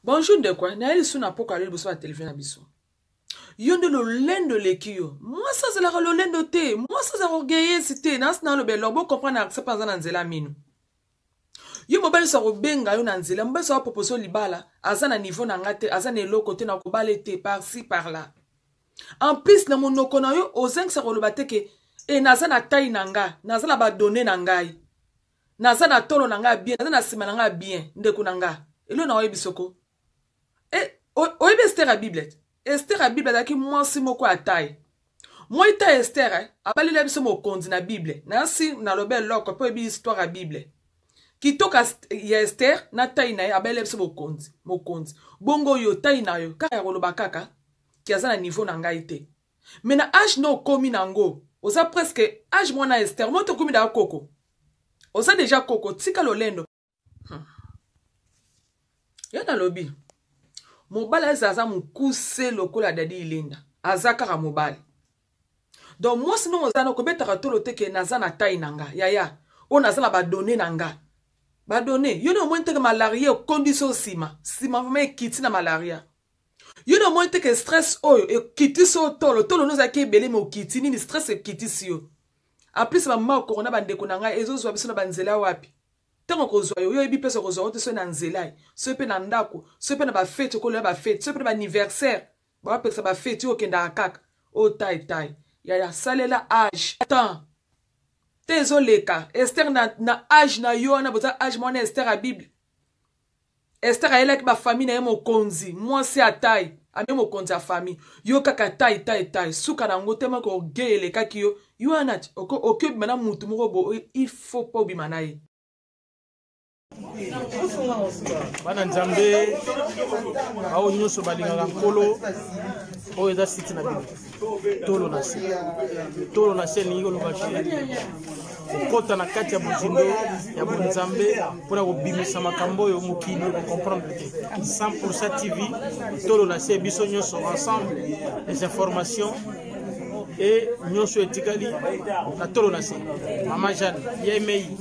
Bonjour de quoi? Na sous na poko aller bosso la télévision na biso. Yonde lo lendo lekio. Moi ça c'est la lo lendo te. Moi ça c'est orgueilleux c'était. Nas na lo belo bo comprendre que c'est pas dans nzela minu. Yo mobile so benga yo na nzela mbe so proposer libala azana niveau na ngate azana elo côté na ko balete par ci par là. En plus na monoko na yo ozenga sa ko bateke e nazana taille nanga, nazana ba donner nangai. Nazana tolo nanga bien, nazana sima nanga bien ndeko nanga. Elo na oyebi soko. Oyebi Esther a Bible. Esther a Bible daki mwansi moko ataye. Moi ita Esther abali la biso mokonzi na Bible. Nansi na lobe loko po ebi histoire a Bible. Kitoka ya Esther na tayi na ye abali la biso mokonzi. Bongo yo tayi na yo kaka koloba kaka ki aza na niveau na ngai te. Mais na âge no komi nango. Oza presque âge mwana Esther. Moi to komi da koko. Oza déjà koko tika lolendo. Yana lobi. Mobala zaza mukuse lokola dadi ilinda. Azaka mobile. Donc moi sinon ozana ko betaka tolo teke nazana taille nanga. Yaya. O nazana ba donner nanga. Ba donner. Yo no moins teke malaria condition sima. Sima vraiment kiti na malaria. Yo no moins teke stress oyo e kiti so tolo. Tolo no zaki belé mo kiti ni stress e kiti si yo. En plus maman corona bandeko nanga ezo zwa biso na banzela wapi. Tango kozwa yo ebi peso kozwa te so na nzela so pe na ndako so pe na ba fête ko le ba fête so pe na ba anniversaire ba pesa ba fête yo kenda kaka o tai ya salela âge temps tezo leka Esther na âge na yo na boza âge mona Esther a Bible Esther a elek ba famille na mo konzi moi c'est a tai a mo konzi a famille yo kaka tai suka na ngote ma ko gele kaki yo anat oke bana mutu moko bo il faut pas bimanaye. Bana nzambe awo nyonso balingaka nkolo oyo eza site na bino tolo na se ningi kolobaki kokota na kati ya bozindo ya bonzambe mpona kobimisa makambo oyo mokili comprendre te 100% TV tolo na se biso nyonso ensemble les informations et nyonso etikali na tolo na se Mama Jeanne yemei